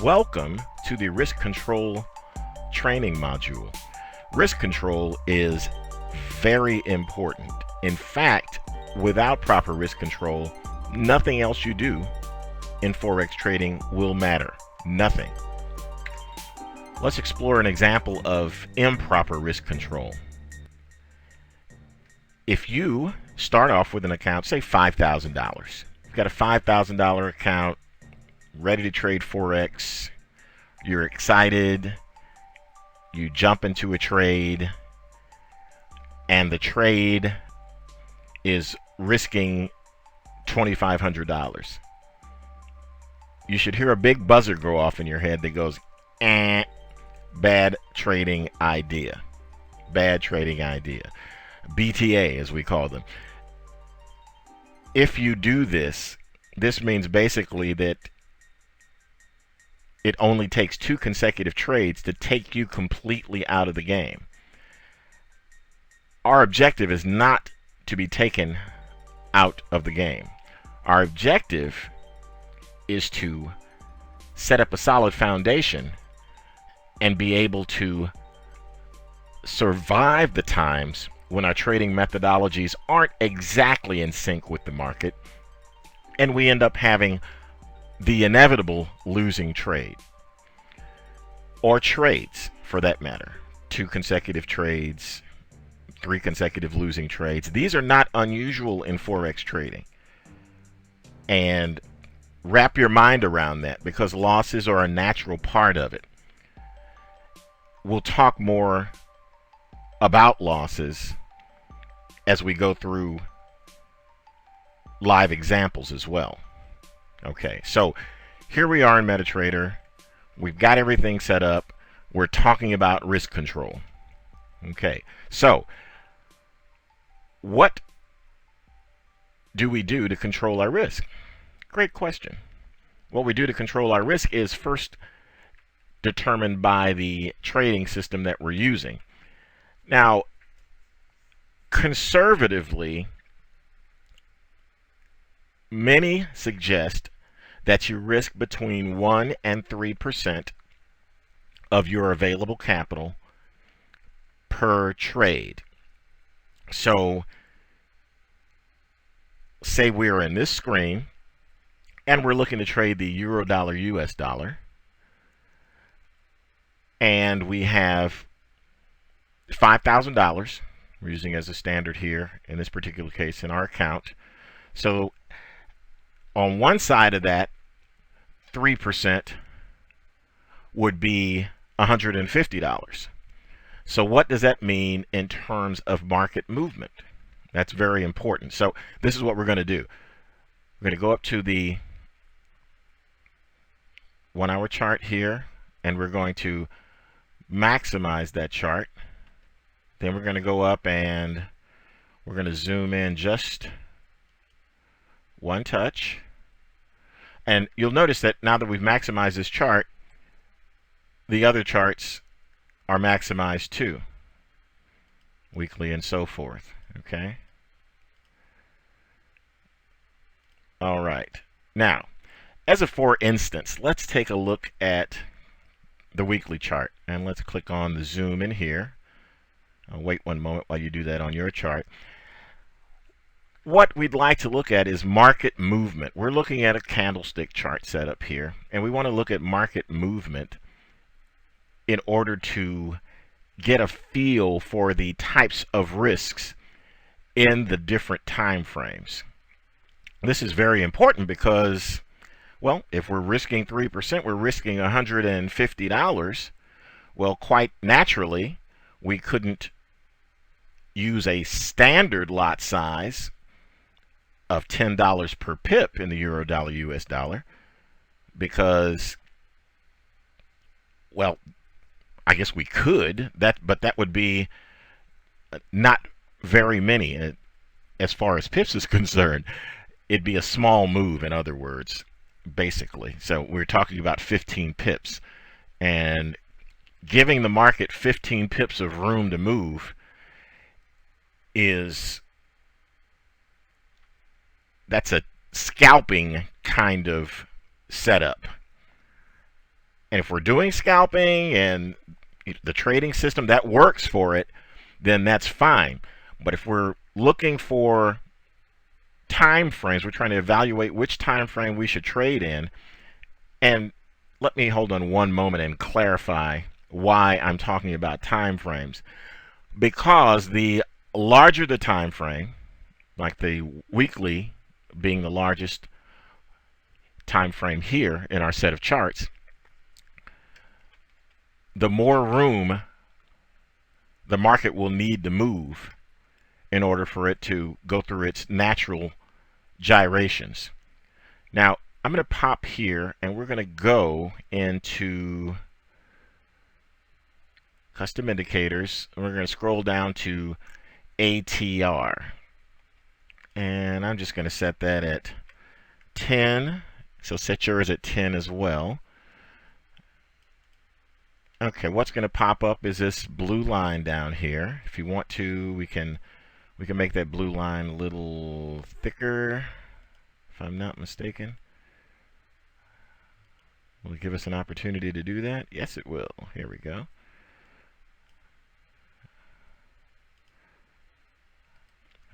Welcome to the risk control training module. Risk control is very important. In fact, without proper risk control, nothing else you do in Forex trading will matter. Nothing. Let's explore an example of improper risk control. If you start off with an account, say $5,000, you've got a $5,000 account ready to trade Forex, you're excited, you jump into a trade, and the trade is risking $2,500. You should hear a big buzzer go off in your head that goes, bad trading idea. Bad trading idea. BTA, as we call them. If you do this, this means basically that it only takes 2 consecutive trades to take you completely out of the game. Our objective is not to be taken out of the game. Our objective is to set up a solid foundation and be able to survive the times when our trading methodologies aren't exactly in sync with the market, and we end up having the inevitable losing trade, or trades for that matter. 2 consecutive trades, 3 consecutive losing trades. These are not unusual in Forex trading. And wrap your mind around that, because losses are a natural part of it. We'll talk more about losses as we go through live examples as well. Okay, so here we are in MetaTrader. We've got everything set up. We're talking about risk control. Okay, so what do we do to control our risk? Great question. What we do to control our risk is first determined by the trading system that we're using. Now, conservatively, many suggest that you risk between 1 and 3% of your available capital per trade. So, say we're in this screen and we're looking to trade the euro dollar US dollar, and we have $5,000 we're using as a standard here in this particular case in our account. So on one side of that, 3% would be $150. So what does that mean in terms of market movement? That's very important. So this is what we're going to do. We're going to go up to the 1-hour chart here, and we're going to maximize that chart. Then we're going to go up and we're going to zoom in just one touch. And you'll notice that now that we've maximized this chart, the other charts are maximized too, weekly and so forth. Okay? All right. Now, as a for instance, let's take a look at the weekly chart, and let's click on the zoom in here. I'll wait one moment while you do that on your chart. What we'd like to look at is market movement. We're looking at a candlestick chart setup here, and we want to look at market movement in order to get a feel for the types of risks in the different time frames. This is very important because, well, if we're risking 3%, we're risking $150. Well, quite naturally, we couldn't use a standard lot size of $10 per pip in the euro dollar US dollar, because, well, I guess we could, but that would be not very many as far as pips is concerned. It'd be a small move, in other words, basically. So we're talking about 15 pips, and giving the market 15 pips of room to move that's a scalping kind of setup. And if we're doing scalping and the trading system that works for it, then that's fine. But if we're looking for time frames, we're trying to evaluate which time frame we should trade in. And let me hold on one moment and clarify why I'm talking about time frames. Because the larger the time frame, like the weekly being the largest time frame here in our set of charts, the more room the market will need to move in order for it to go through its natural gyrations. Now, I'm going to pop here and we're going to go into custom indicators. And we're going to scroll down to ATR. And I'm just going to set that at 10. So set yours at 10 as well. Okay, what's going to pop up is this blue line down here. If you want to, we can make that blue line a little thicker, if I'm not mistaken. Will it give us an opportunity to do that? Yes, it will. Here we go.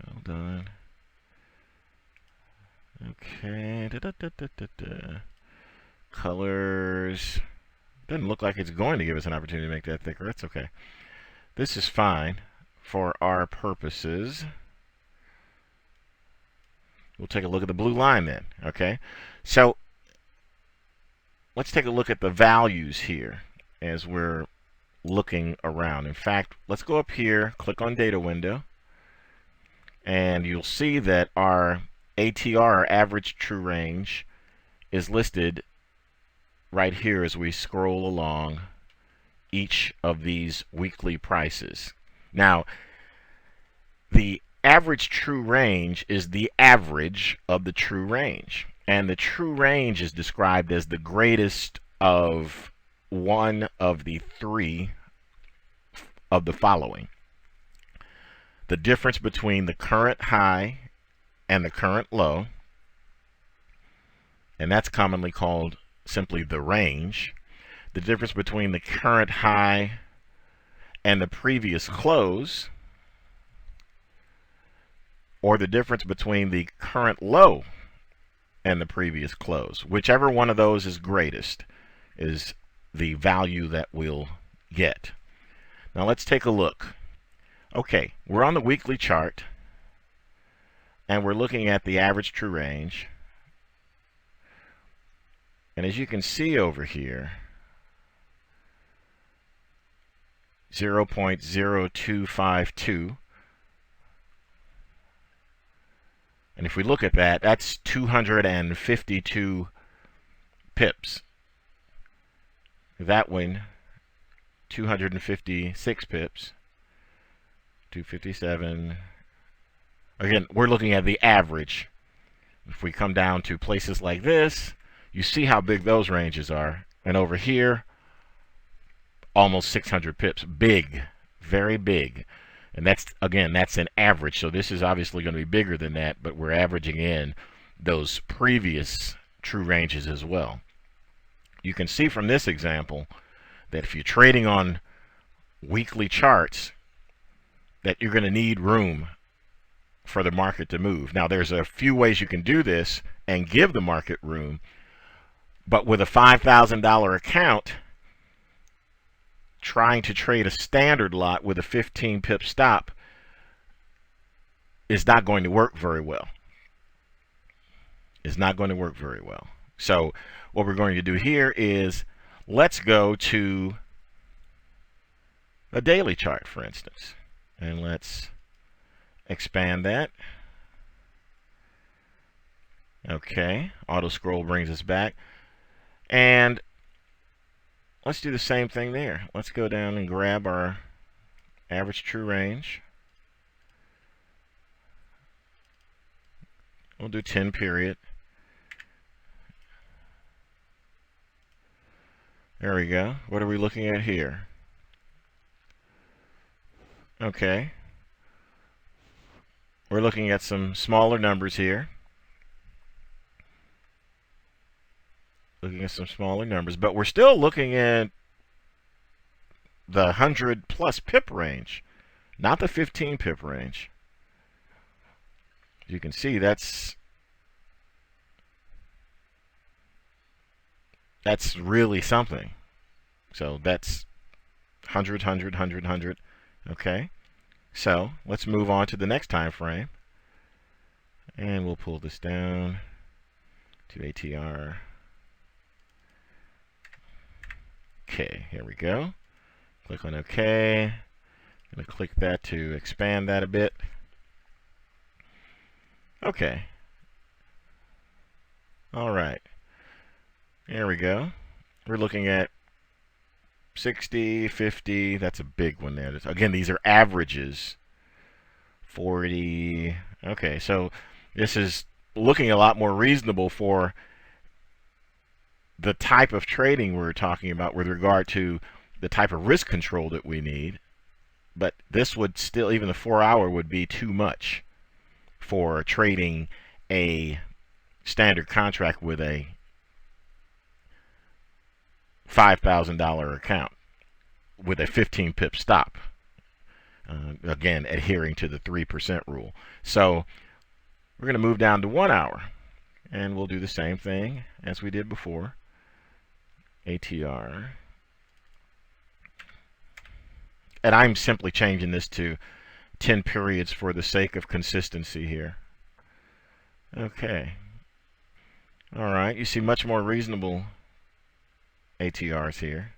Hold on. Okay. Colors. Doesn't look like it's going to give us an opportunity to make that thicker. That's okay. This is fine for our purposes. We'll take a look at the blue line then. Okay. So let's take a look at the values here as we're looking around. In fact, let's go up here, click on data window, and you'll see that our ATR, our average true range, is listed right here as we scroll along each of these weekly prices. Now, the average true range is the average of the true range. And the true range is described as the greatest of one of the three of the following: the difference between the current high and the current low, and that's commonly called simply the range. The difference between the current high and the previous close, or the difference between the current low and the previous close. Whichever one of those is greatest is the value that we'll get. Now let's take a look. Okay, we're on the weekly chart and we're looking at the average true range. And as you can see over here, 0.0252. And if we look at that, that's 252 pips. That one, 256 pips. 257. Again, we're looking at the average. If we come down to places like this, you see how big those ranges are. And over here, almost 600 pips. Big, very big. And that's, again, that's an average. So this is obviously going to be bigger than that, but we're averaging in those previous true ranges as well. You can see from this example that if you're trading on weekly charts, that you're going to need room for the market to move. Now, there's a few ways you can do this and give the market room, but with a $5,000 account, trying to trade a standard lot with a 15 pip stop is not going to work very well. It's not going to work very well. So what we're going to do here is let's go to a daily chart, for instance, and let's expand that. Okay, auto scroll brings us back, and let's do the same thing there. Let's go down and grab our average true range. We'll do 10 period. There we go. What are we looking at here? Okay. We're looking at some smaller numbers here. looking at some smaller numbers, but we're still looking at the 100 plus pip range, not the 15 pip range. You can see that's really something. So that's 100, 100, 100, 100. Okay. So let's move on to the next time frame. And we'll pull this down to ATR. Okay, here we go. Click on OK. I'm going to click that to expand that a bit. Okay. All right. There we go. We're looking at 60, 50. That's a big one there. Again, these are averages. 40. Okay, so this is looking a lot more reasonable for the type of trading we're talking about with regard to the type of risk control that we need. But this would still, even the 4-hour would be too much for trading a standard contract with a $5,000 account with a 15 pip stop. Again, adhering to the 3% rule. So we're going to move down to 1 hour, and we'll do the same thing as we did before. ATR. And I'm simply changing this to 10 periods for the sake of consistency here. Okay. All right, you see much more reasonable ATRs here.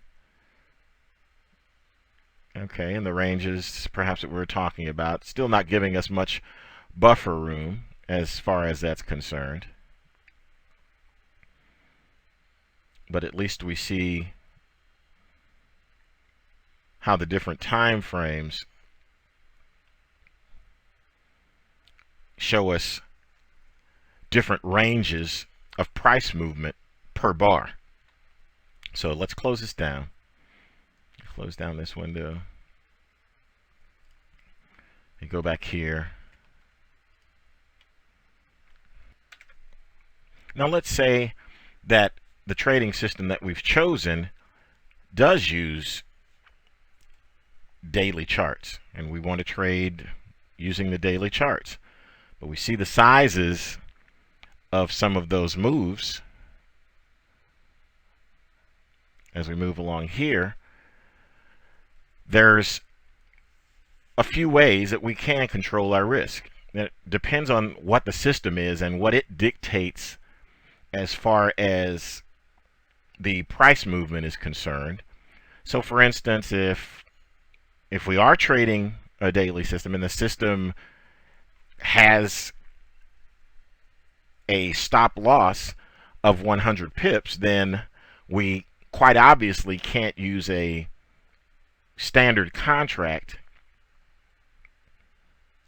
Okay, and the ranges perhaps that we're talking about, still not giving us much buffer room as far as that's concerned. But at least we see how the different time frames show us different ranges of price movement per bar. So let's close this down. Close down this window. And go back here. Now let's say that the trading system that we've chosen does use daily charts, and we want to trade using the daily charts. But we see the sizes of some of those moves as we move along here. There's a few ways that we can control our risk. It depends on what the system is and what it dictates as far as the price movement is concerned. So for instance, if we are trading a daily system and the system has a stop loss of 100 pips, then we quite obviously can't use a standard contract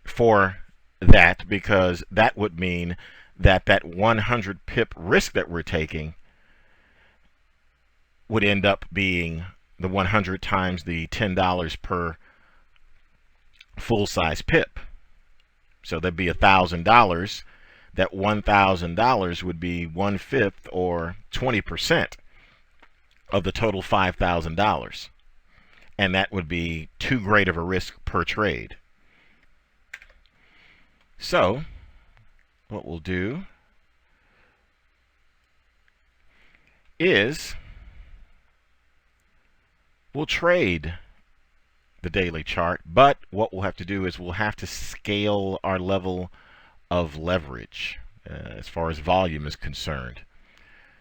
for that, because that would mean that that 100 pip risk that we're taking would end up being the 100 times the $10 per full-size pip. So that'd be $1,000. That $1,000 would be 1/5 or 20% of the total $5,000. And that would be too great of a risk per trade. So what we'll do is we'll trade the daily chart, but what we'll have to do is we'll have to scale our level of leverage as far as volume is concerned.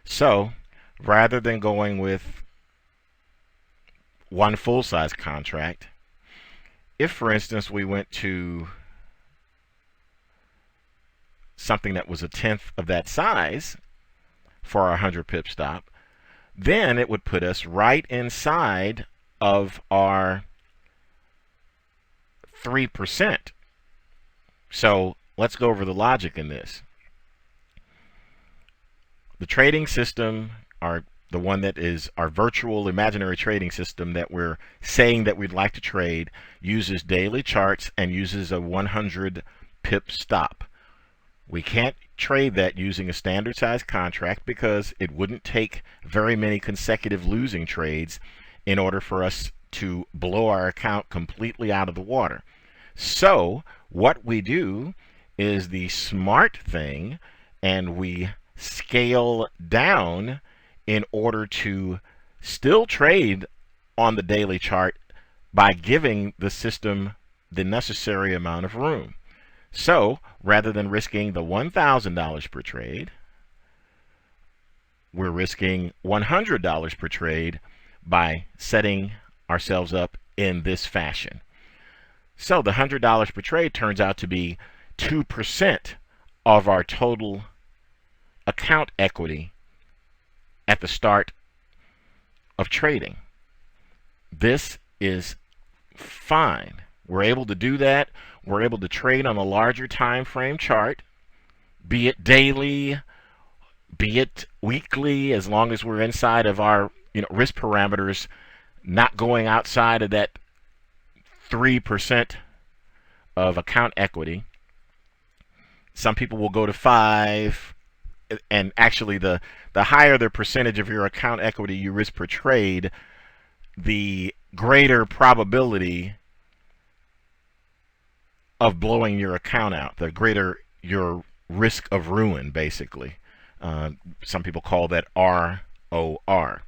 So rather than going with one full-size contract, if for instance we went to something that was 1/10 of that size for our 100 pip stop, then it would put us right inside of our 3%. So let's go over the logic in this. The trading system, the one that is our virtual imaginary trading system that we're saying that we'd like to trade, uses daily charts and uses a 100 pip stop. We can't trade that using a standard size contract because it wouldn't take very many consecutive losing trades in order for us to blow our account completely out of the water. So what we do is the smart thing, and we scale down in order to still trade on the daily chart by giving the system the necessary amount of room. So rather than risking the $1,000 per trade, we're risking $100 per trade by setting ourselves up in this fashion. So the $100 per trade turns out to be 2% of our total account equity at the start of trading. This is fine. We're able to do that. We're able to trade on a larger time frame chart, be it daily, be it weekly, as long as we're inside of our risk parameters, not going outside of that 3% of account equity. Some people will go to 5, and actually the higher the percentage of your account equity you risk per trade, the greater probability of blowing your account out, the greater your risk of ruin, basically. Some people call that ROR.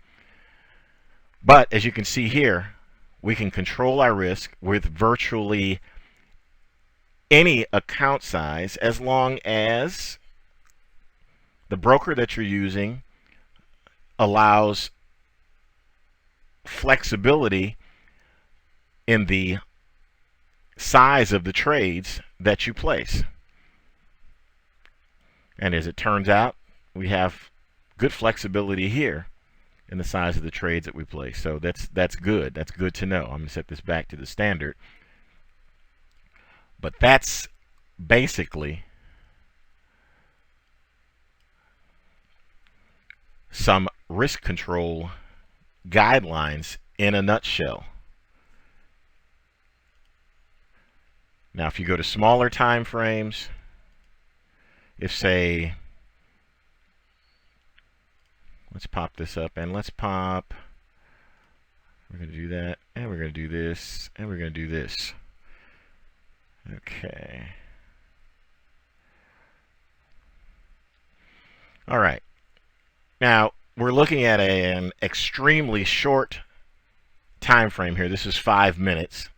But as you can see here, we can control our risk with virtually any account size as long as the broker that you're using allows flexibility in the size of the trades that you place. And as it turns out, we have good flexibility here in the size of the trades that we place. So that's good. That's good to know. I'm going to set this back to the standard. But that's basically some risk control guidelines in a nutshell. Now, if you go to smaller time frames, if say, let's pop this up, and let's pop, we're going to do that, and we're going to do this, and we're going to do this. Okay. All right. Now, we're looking at an extremely short time frame here. This is 5 minutes.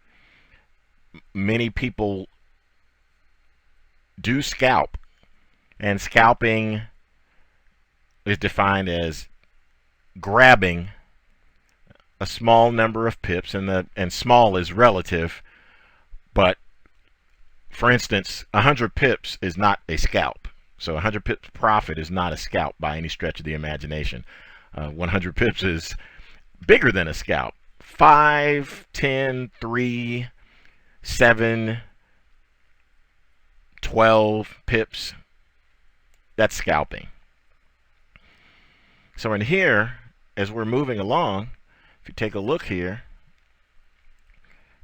Many people do scalp, and scalping is defined as grabbing a small number of pips, and small is relative, but for instance, 100 pips is not a scalp. So 100 pips profit is not a scalp by any stretch of the imagination. 100 pips is bigger than a scalp. 5, 10, 3, 7, 12 pips, that's scalping. So in here, as we're moving along, if you take a look here,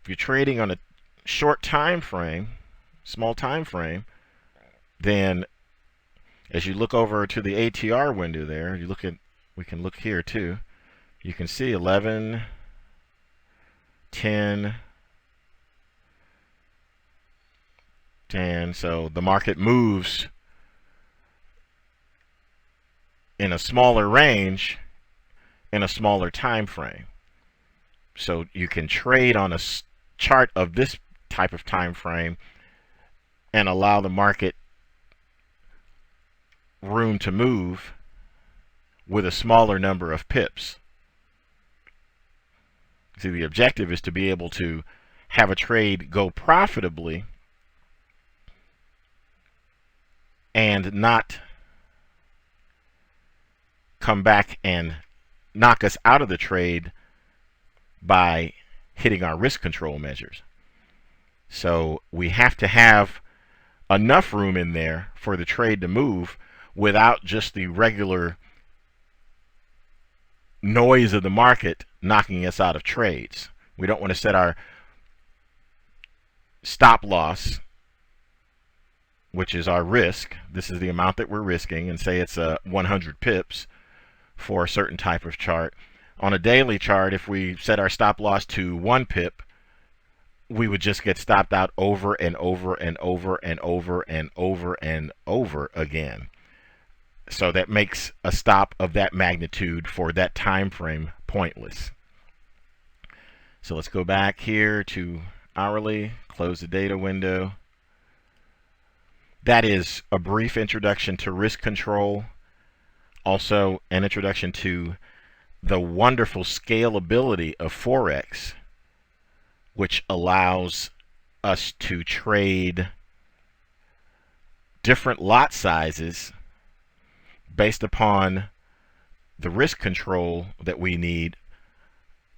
if you're trading on a short time frame, small time frame, then as you look over to the ATR window there, you look at, we can look here too, you can see 11, 10, 10. So the market moves in a smaller range in a smaller time frame. So you can trade on a chart of this type of time frame and allow the market room to move with a smaller number of pips. See, the objective is to be able to have a trade go profitably and not come back and knock us out of the trade by hitting our risk control measures. So we have to have enough room in there for the trade to move without just the regular noise of the market knocking us out of trades. We don't want to set our stop loss which is our risk. This is the amount that we're risking, and say it's 100 pips for a certain type of chart. On a daily chart, if we set our stop loss to 1 pip, we would just get stopped out over and over and over and over and over and over again. So that makes a stop of that magnitude for that time frame pointless. So let's go back here to hourly, close the data window. That is a brief introduction to risk control, also an introduction to the wonderful scalability of Forex, which allows us to trade different lot sizes based upon the risk control that we need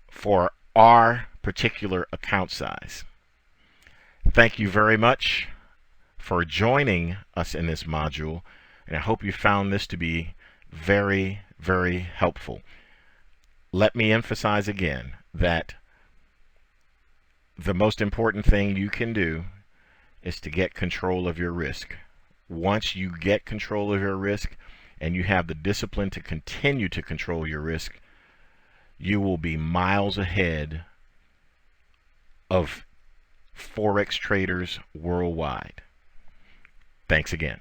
for our particular account size. Thank you very much for joining us in this module, and I hope you found this to be very, very helpful. Let me emphasize again that the most important thing you can do is to get control of your risk. Once you get control of your risk and you have the discipline to continue to control your risk, you will be miles ahead of Forex traders worldwide. Thanks again.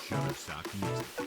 Shutterstock Music.